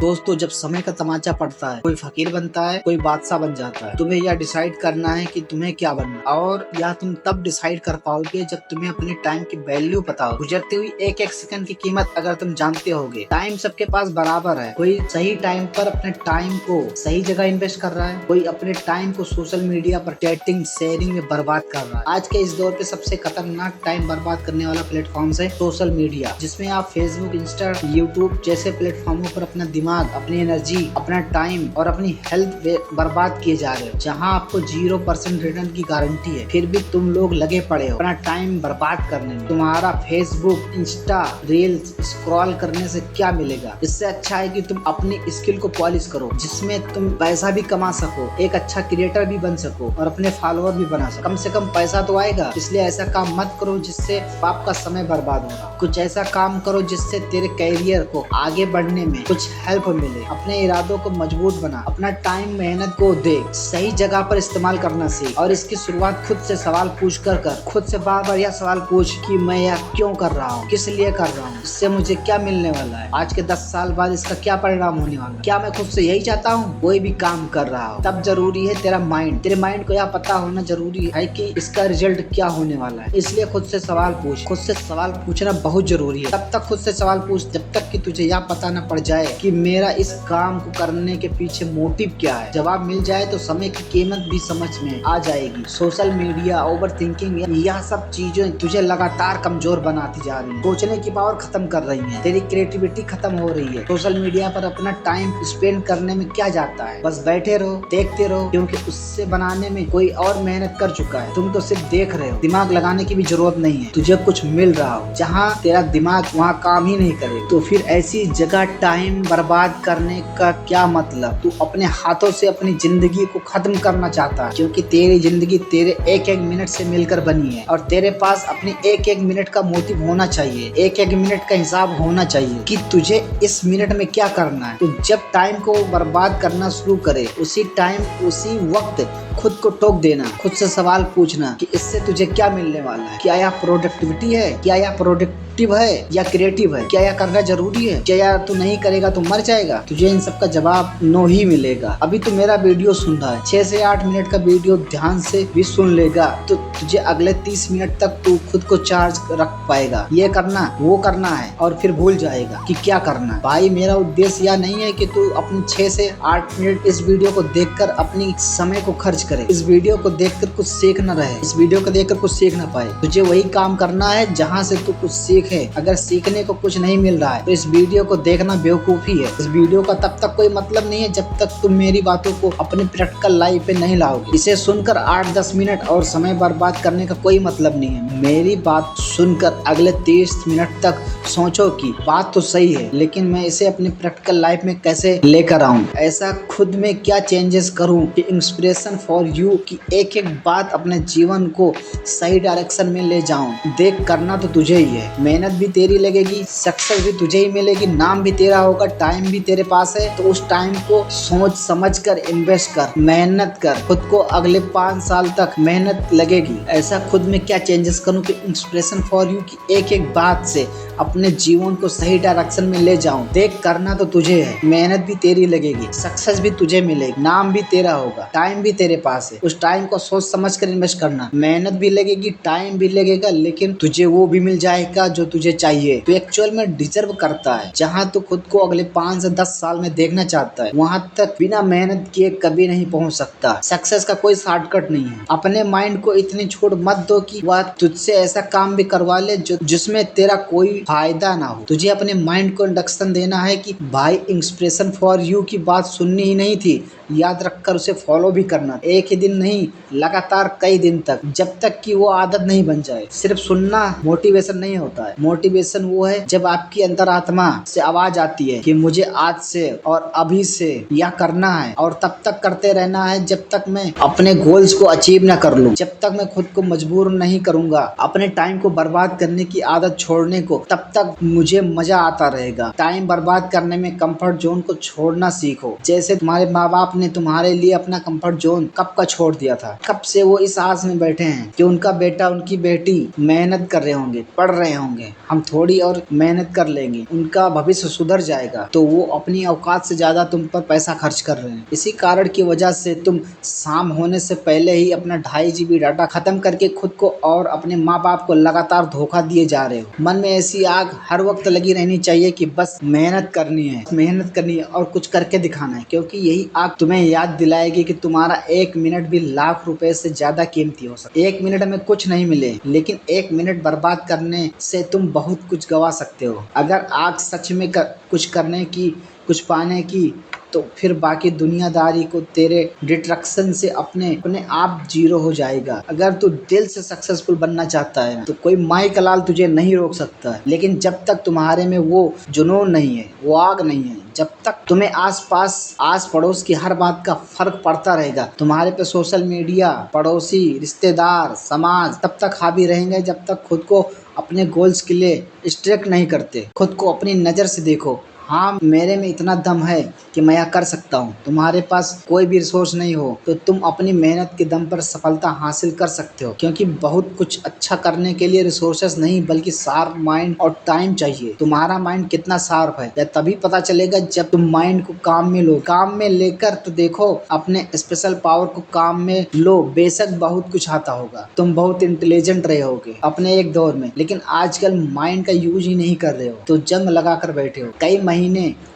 दोस्तों, जब समय का तमाचा पड़ता है, कोई फकीर बनता है, कोई बादशाह बन जाता है। तुम्हें यह डिसाइड करना है कि तुम्हें क्या बनना है, और या तुम तब डिसाइड कर पाओगे जब तुम्हें अपने टाइम की वैल्यू पता हो। गुजरती हुई एक एक सेकंड की कीमत अगर तुम जानते होगे। टाइम सबके पास बराबर है। कोई सही टाइम पर अपने टाइम को सही जगह इन्वेस्ट कर रहा है, कोई अपने टाइम को सोशल मीडिया पर चैटिंग शेयरिंग में बर्बाद कर रहा है। आज के इस दौर पे सबसे खतरनाक टाइम बर्बाद करने वाला प्लेटफॉर्म है सोशल मीडिया, जिसमें आप फेसबुक, इंस्टा, यूट्यूब जैसे प्लेटफॉर्मों पर अपना दिमाग, अपनी एनर्जी, अपना टाइम और अपनी हेल्थ बर्बाद किए जा रहे हो। जहां आपको 0% रिटर्न की गारंटी है, फिर भी तुम लोग लगे पड़े हो अपना टाइम बर्बाद करने में। तुम्हारा फेसबुक, इंस्टा रील्स स्क्रॉल करने से क्या मिलेगा? इससे अच्छा है कि तुम अपनी स्किल को पॉलिश करो, जिसमें तुम पैसा भी कमा सको, एक अच्छा क्रिएटर भी बन सको और अपने फॉलोअर भी बना सको। कम से कम पैसा तो आएगा। इसलिए ऐसा काम मत करो जिससे आपका समय बर्बाद होगा। कुछ ऐसा काम करो जिससे तेरे कैरियर को आगे बढ़ने में कुछ हेल्प मिले। अपने इरादों को मजबूत बना, अपना टाइम मेहनत को दे, सही जगह पर इस्तेमाल करना सीख। और इसकी शुरुआत खुद से सवाल पूछ कर खुद से बार बार यह सवाल पूछ कि मैं यह क्यों कर रहा हूँ, किस लिए कर रहा हूँ, इससे मुझे क्या मिलने वाला है, आज के 10 साल बाद इसका क्या परिणाम होने वाला है, क्या मैं खुद से यही चाहता हूँ। कोई भी काम कर रहा हो तब जरूरी है तेरा माइंड, तेरे माइंड को यह पता होना जरूरी है कि इसका रिजल्ट क्या होने वाला है। इसलिए खुद से सवाल पूछ। खुद से सवाल पूछना बहुत जरूरी है। तब तक खुद से सवाल पूछ जब तक कि तुझे यह पता न पड़ जाए कि मेरा इस काम को करने के पीछे मोटिव क्या है। जवाब मिल जाए तो समय की कीमत भी समझ में आ जाएगी। सोशल मीडिया, ओवर थिंकिंग, यह सब चीजें तुझे लगातार कमजोर बनाती जा रही हैं। सोचने की पावर खत्म कर रही हैं। तेरी क्रिएटिविटी खत्म हो रही है। सोशल मीडिया पर अपना टाइम स्पेंड करने में क्या जाता है? बस बैठे रहो, देखते रहो, क्योंकि उससे बनाने में कोई और मेहनत कर चुका है। तुम तो सिर्फ देख रहे हो। दिमाग लगाने की भी जरूरत नहीं है। तुझे कुछ मिल रहा हो, जहाँ तेरा दिमाग वहाँ काम ही नहीं करे, तो फिर ऐसी जगह टाइम बर्बाद करने का क्या मतलब? तू अपने हाथों से अपनी जिंदगी को खत्म करना चाहता है, क्योंकि तेरी जिंदगी तेरे एक एक मिनट से मिलकर बनी है और तेरे पास अपनी एक एक मिनट का मोटिव होना चाहिए, एक एक मिनट का हिसाब होना चाहिए कि तुझे इस मिनट में क्या करना है। तो जब टाइम को बर्बाद करना शुरू करे, उसी टाइम उसी वक्त खुद को टोक देना, खुद से सवाल पूछना कि इससे तुझे क्या मिलने वाला है। क्या यह प्रोडक्टिविटी है? क्या यह प्रोडक्टिव है या क्रिएटिव है? क्या यह करना जरूरी है? क्या यह तू नहीं करेगा तो मर जाएगा? तुझे इन सब का जवाब नो ही मिलेगा। अभी तो मेरा वीडियो सुन रहा है, 6 से 8 मिनट का वीडियो ध्यान से भी सुन लेगा तो तुझे अगले 30 मिनट तक तू खुद को चार्ज रख पाएगा। ये करना वो करना है और फिर भूल जाएगा कि क्या करना है। भाई, मेरा उद्देश्य यह नहीं है कि तू अपनी 6 से 8 मिनट इस वीडियो को देखकर अपनी समय को खर्च करे। इस वीडियो को देखकर कुछ सीख न रहे, इस वीडियो को देखकर कुछ सीख न पाए। तुझे वही काम करना है जहाँ से तू कुछ सीखे। अगर सीखने को कुछ नहीं मिल रहा है तो इस वीडियो को देखना बेवकूफी है। इस वीडियो का तब तक कोई मतलब नहीं है जब तक तुम मेरी बातों को अपने प्रैक्टिकल लाइफ पे नहीं लाओगे। इसे सुनकर 8-10 मिनट और समय बर्बाद करने का कोई मतलब नहीं है। मेरी बात सुनकर अगले 30 मिनट तक सोचो कि बात तो सही है, लेकिन मैं इसे अपने प्रैक्टिकल लाइफ में कैसे लेकर आऊं। ऐसा खुद में क्या चेंजेस करूं कि इंस्पिरेशन फॉर यू की एक एक बात अपने जीवन को सही डायरेक्शन में ले जाऊं। देख, करना तो तुझे ही है। मेहनत भी तेरी लगेगी, सक्सेस भी तुझे ही मिलेगी, नाम भी तेरा होगा, टाइम भी तेरे पास है। तो उस टाइम को सोच समझ कर इन्वेस्ट कर, मेहनत कर। खुद को अगले 5 साल तक मेहनत लगेगी। ऐसा खुद में क्या चेंजेस करूं कि इंस्पिरेशन फॉर यू की एक एक बात से अपने जीवन को सही डायरेक्शन में ले जाऊं। देख, करना तो तुझे है, मेहनत भी तेरी लगेगी, सक्सेस भी तुझे मिलेगी, नाम भी तेरा होगा, टाइम भी तेरे पास है। उस टाइम को सोच समझ कर इन्वेस्ट करना। मेहनत भी लगेगी, टाइम भी लगेगा, लेकिन तुझे वो भी मिल जाएगा जो तुझे चाहिए, तो एक्चुअल में डिजर्व करता है। जहाँ तू खुद को अगले 5 से 10 साल में देखना चाहता है, वहाँ तक बिना मेहनत किए कभी नहीं पहुँच सकता। सक्सेस का कोई शॉर्टकट नहीं है। अपने माइंड को इतनी छूट मत दो कि वह तुझसे ऐसा काम भी करवा ले जिसमें तेरा कोई फायदा ना हो। तुझे अपने माइंड को इंडक्शन देना है कि भाई, इंस्पिरेशन फॉर यू की बात सुननी ही नहीं थी, याद रखकर उसे फॉलो भी करना। एक ही दिन नहीं, लगातार कई दिन तक, जब तक कि वो आदत नहीं बन जाए। सिर्फ सुनना मोटिवेशन नहीं होता है। मोटिवेशन वो है जब आपकी अंतरात्मा से आवाज आती है कि मुझे आज से और अभी से यह करना है, और तब तक करते रहना है जब तक मैं अपने गोल्स को अचीव ना कर लूं, जब तक मैं खुद को मजबूर नहीं करूंगा अपने टाइम को बर्बाद करने की आदत छोड़ने को, तब तक मुझे मजा आता रहेगा। टाइम बर्बाद करने में कंफर्ट जोन को छोड़ना सीखो। जैसे तुम्हारे माँ बाप ने तुम्हारे लिए अपना कंफर्ट जोन कब का छोड़ दिया था, कब से वो इस आस में बैठे हैं कि उनका बेटा उनकी बेटी मेहनत कर रहे होंगे, पढ़ रहे होंगे, होंगे, हम थोड़ी और मेहनत कर लेंगे, उनका भविष्य सुधर जाएगा, तो वो अपनी औकात से ज्यादा तुम पर पैसा खर्च कर रहे हैं। इसी कारण की वजह से तुम शाम होने से पहले ही अपना 2.5 GB डाटा खत्म करके खुद को और अपने माँ बाप को लगातार धोखा दिए जा रहे हो। मन में ऐसी आग हर वक्त लगी रहनी चाहिए कि बस मेहनत करनी है और कुछ करके दिखाना है, क्योंकि यही आग तुम्हें याद दिलाएगी कि तुम्हारा 1 मिनट भी लाख रुपए से ज्यादा कीमती हो सकता है। 1 मिनट में कुछ नहीं मिले, लेकिन 1 मिनट बर्बाद करने से तुम बहुत कुछ गवा सकते हो। अगर आग सच में कुछ करने की, कुछ पाने की, तो फिर बाकी दुनियादारी को तेरे डिस्ट्रक्शन से अपने आप जीरो हो जाएगा। अगर तू दिल से सक्सेसफुल बनना चाहता है तो कोई माई का लाल तुझे नहीं रोक सकता है, लेकिन जब तक तुम्हारे में वो जुनून नहीं है, वो आग नहीं है, जब तक तुम्हें आस पड़ोस की हर बात का फर्क पड़ता रहेगा, तुम्हारे पे सोशल मीडिया, पड़ोसी, रिश्तेदार, समाज तब तक हावी रहेंगे जब तक खुद को अपने गोल्स के लिए स्ट्रिक्ट नहीं करते। खुद को अपनी नज़र से देखो, हाँ मेरे में इतना दम है कि मैं यह कर सकता हूँ। तुम्हारे पास कोई भी रिसोर्स नहीं हो तो तुम अपनी मेहनत के दम पर सफलता हासिल कर सकते हो, क्योंकि बहुत कुछ अच्छा करने के लिए रिसोर्सेस नहीं बल्कि शार्प माइंड और टाइम चाहिए। तुम्हारा माइंड कितना शार्प है यह तभी पता चलेगा जब तुम माइंड को काम में लो। काम में लेकर तो देखो, अपने स्पेशल पावर को काम में लो। बेशक बहुत कुछ आता होगा, तुम बहुत इंटेलिजेंट रहे होगे अपने एक दौर में, लेकिन आजकल माइंड का यूज ही नहीं कर रहे हो, तो जंग लगा कर बैठे हो। कई महीने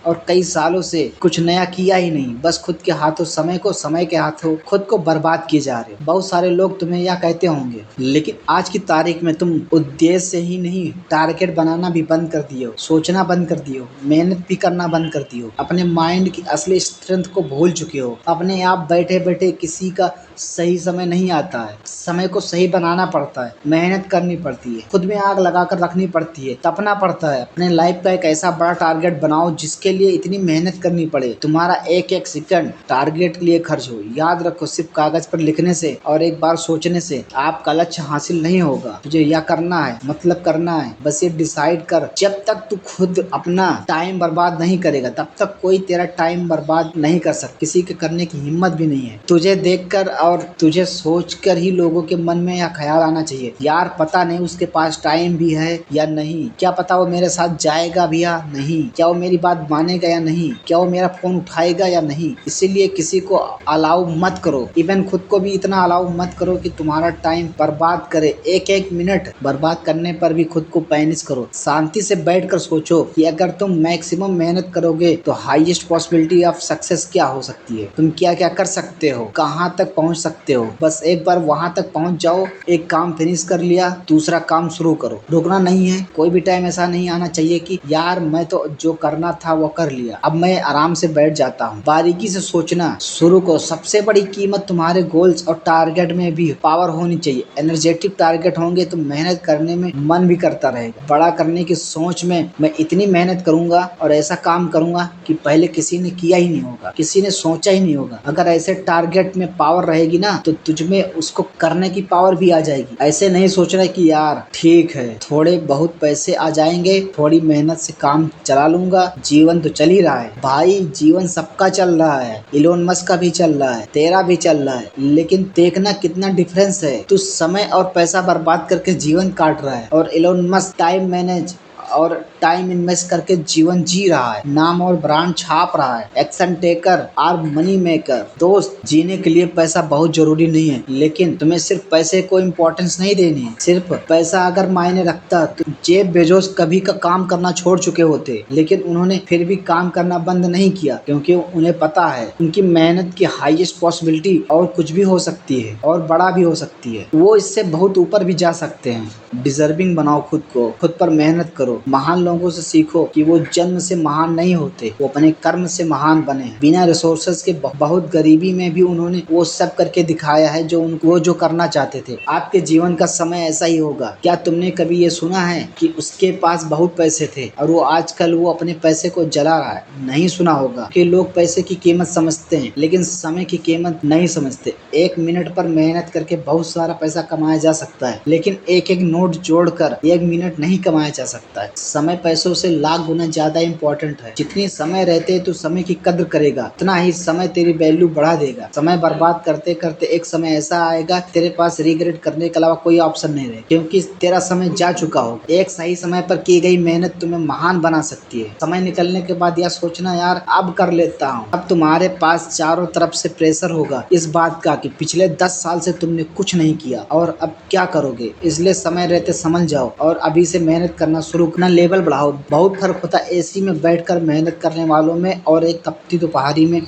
और कई सालों से कुछ नया किया ही नहीं, बस खुद के हाथों समय के हाथों खुद को बर्बाद किए जा रहे हो। बहुत सारे लोग तुम्हें यह कहते होंगे, लेकिन आज की तारीख में तुम उद्देश्य ही नहीं, टारगेट बनाना भी बंद कर दिए हो, सोचना बंद कर दिए हो, मेहनत भी करना बंद कर दिए हो, अपने माइंड की असली स्ट्रेंथ को भूल चुके हो। अपने आप बैठे बैठे किसी का सही समय नहीं आता है, समय को सही बनाना पड़ता है, मेहनत करनी पड़ती है, खुद में आग लगा कर रखनी पड़ती है, तपना पड़ता है। अपने लाइफ का एक ऐसा बड़ा टारगेट बनाओ जिसके लिए इतनी मेहनत करनी पड़े, तुम्हारा एक एक सेकंड टारगेट के लिए खर्च हो। याद रखो, सिर्फ कागज पर लिखने से और एक बार सोचने से आपका लक्ष्य हासिल नहीं होगा। तुझे यह करना है, मतलब करना है, बस ये डिसाइड कर। जब तक तू खुद अपना टाइम बर्बाद नहीं करेगा तब तक कोई तेरा टाइम बर्बाद नहीं कर सकता। किसी के करने की हिम्मत भी नहीं है। तुझे देखकर और तुझे सोचकर ही लोगों के मन में यह ख्याल आना चाहिए, यार पता नहीं उसके पास टाइम भी है या नहीं, क्या पता वो मेरे साथ जाएगा भी या नहीं, क्या वो मेरी बात मानेगा या नहीं, क्या वो मेरा फोन उठाएगा या नहीं। इसीलिए किसी को अलाउ मत करो, इवन खुद को भी इतना अलाउ मत करो कि तुम्हारा टाइम बर्बाद करे। एक एक मिनट बर्बाद करने पर भी खुद को पैनिश करो। शांति से बैठकर सोचो कि अगर तुम मैक्सिमम मेहनत करोगे तो हाईएस्ट पॉसिबिलिटी ऑफ सक्सेस क्या हो सकती है, तुम क्या क्या कर सकते हो, कहाँ तक पहुँच सकते हो। बस एक बार वहां तक पहुंच जाओ, एक काम फिनिश कर लिया, दूसरा काम शुरू करो। रुकना नहीं है। कोई भी टाइम ऐसा नहीं आना चाहिए कि यार मैं तो जो करना था वो कर लिया, अब मैं आराम से बैठ जाता हूँ। बारीकी से सोचना शुरू करो। सबसे बड़ी कीमत तुम्हारे गोल्स और टारगेट में भी पावर होनी चाहिए। एनर्जेटिक टारगेट होंगे तो मेहनत करने में मन भी करता रहेगा। बड़ा करने की सोच में मैं इतनी मेहनत करूंगा और ऐसा काम करूंगा कि पहले किसी ने किया ही नहीं होगा, किसी ने सोचा ही नहीं होगा। अगर ऐसे टारगेट में पावर रहेगी ना तो तुझमें उसको करने की पावर भी आ जाएगी। ऐसे नहीं सोचना कि यार ठीक है थोड़े बहुत पैसे आ जाएंगे, थोड़ी मेहनत से काम चला लूंगा, जीवन तो चल ही रहा है। भाई जीवन सबका चल रहा है, इलोन मस्क का भी चल रहा है, तेरा भी चल रहा है, लेकिन देखना कितना डिफरेंस है। तू समय और पैसा बर्बाद करके जीवन काट रहा है और इलोन मस्क टाइम मैनेज और टाइम इन्वेस्ट करके जीवन जी रहा है, नाम और ब्रांड छाप रहा है। एक्शन टेकर और मनी मेकर। दोस्त, जीने के लिए पैसा बहुत जरूरी नहीं है, लेकिन तुम्हें सिर्फ पैसे को इम्पोर्टेंस नहीं देनी है। सिर्फ पैसा अगर मायने रखता तो जेफ बेजोस कभी का काम करना छोड़ चुके होते, लेकिन उन्होंने फिर भी काम करना बंद नहीं किया, क्योंकि उन्हें पता है उनकी मेहनत की हाईएस्ट पॉसिबिलिटी और कुछ भी हो सकती है और बड़ा भी हो सकती है। वो इससे बहुत ऊपर भी जा सकते हैं। डिजर्विंग बनाओ खुद को, खुद पर मेहनत करो। महान लोगों से सीखो कि वो जन्म से महान नहीं होते, वो अपने कर्म से महान बने। बिना रिसोर्सेज के बहुत गरीबी में भी उन्होंने वो सब करके दिखाया है जो वो जो करना चाहते थे। आपके जीवन का समय ऐसा ही होगा। क्या तुमने कभी ये सुना है कि उसके पास बहुत पैसे थे और वो आजकल वो अपने पैसे को जला रहा है? नहीं सुना होगा कि लोग पैसे की कीमत समझते हैं लेकिन समय की कीमत नहीं समझते। 1 मिनट पर मेहनत करके बहुत सारा पैसा कमाया जा सकता है, लेकिन एक एक नोट जोड़कर 1 मिनट नहीं कमाया जा सकता है। है। समय पैसों से लाख गुना ज्यादा इम्पोर्टेंट है। जितनी समय रहते तो समय की कद्र करेगा, उतना ही समय तेरी वैल्यू बढ़ा देगा। समय बर्बाद करते करते एक समय ऐसा आएगा तेरे पास रिग्रेट करने के अलावा कोई ऑप्शन नहीं रहे, क्योंकि तेरा समय जा चुका होगा। एक सही समय पर की गई मेहनत तुम्हें महान बना सकती है। समय निकलने के बाद यह सोचना यार अब कर लेता हूँ, अब तुम्हारे पास चारों तरफ से प्रेशर होगा इस बात का कि पिछले 10 साल से तुमने कुछ नहीं किया और अब क्या करोगे। इसलिए समय रहते समझ जाओ और अभी से मेहनत करना शुरू करना, लेवल बढ़ाओ। बहुत फर्क होता है एसी में बैठकर मेहनत करने वालों में और एक तपती दोपहरी में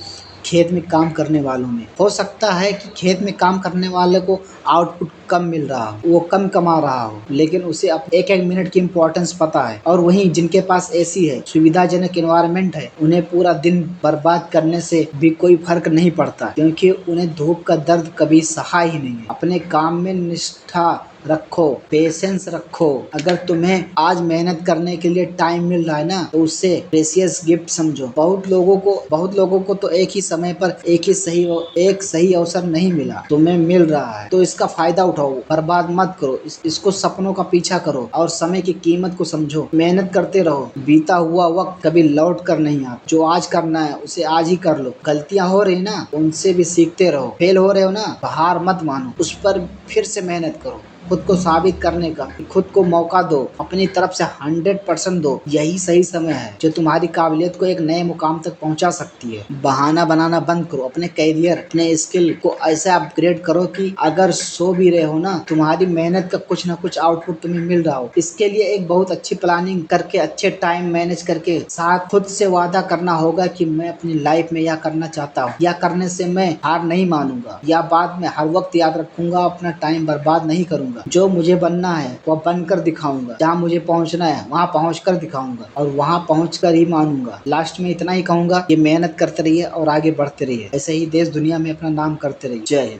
खेत में काम करने वालों में। हो सकता है कि खेत में काम करने वाले को आउटपुट कम मिल रहा हो, वो कम कमा रहा हो, लेकिन उसे अब एक एक मिनट की इम्पोर्टेंस पता है। और वहीं जिनके पास एसी है, सुविधाजनक एनवायरनमेंट है, उन्हें पूरा दिन बर्बाद करने से भी कोई फर्क नहीं पड़ता, क्योंकि उन्हें धूप का दर्द कभी सहा ही नहीं है। अपने काम में निष्ठा रखो, पेशेंस रखो। अगर तुम्हें आज मेहनत करने के लिए टाइम मिल रहा है ना, तो उससे प्रेशियस गिफ्ट समझो। बहुत लोगों को तो एक ही समय पर एक सही अवसर नहीं मिला, तुम्हें मिल रहा है तो इसका फायदा उठाओ, बर्बाद मत करो। इसको सपनों का पीछा करो और समय की कीमत को समझो। मेहनत करते रहो, बीता हुआ वक्त कभी लौट कर नहीं आता। जो आज करना है उसे आज ही कर लो। गलतियां हो रही ना, उनसे भी सीखते रहो। फेल हो रहे हो ना, हार मत मानो, उस पर फिर से मेहनत करो। खुद को साबित करने का खुद को मौका दो, अपनी तरफ से 100% दो। यही सही समय है जो तुम्हारी काबिलियत को एक नए मुकाम तक पहुंचा सकती है। बहाना बनाना बंद करो, अपने करियर अपने स्किल को ऐसे अपग्रेड करो कि अगर सो भी रहे हो ना, तुम्हारी मेहनत का कुछ ना कुछ आउटपुट तुम्हें मिल रहा हो। इसके लिए एक बहुत अच्छी प्लानिंग करके, अच्छे टाइम मैनेज करके साथ खुद से वादा करना होगा कि मैं अपनी लाइफ में यह करना चाहता हूँ, या करने से मैं हार नहीं मानूंगा, या बाद में हर वक्त याद रखूंगा, अपना टाइम बर्बाद नहीं करूंगा। जो मुझे बनना है वह बनकर दिखाऊंगा, जहाँ मुझे पहुंचना है वहाँ पहुंचकर दिखाऊंगा, और वहाँ पहुंचकर ही मानूंगा। लास्ट में इतना ही कहूंगा कि मेहनत करते रहिए और आगे बढ़ते रहिए। ऐसे ही देश दुनिया में अपना नाम करते रहिए। जय हिंद।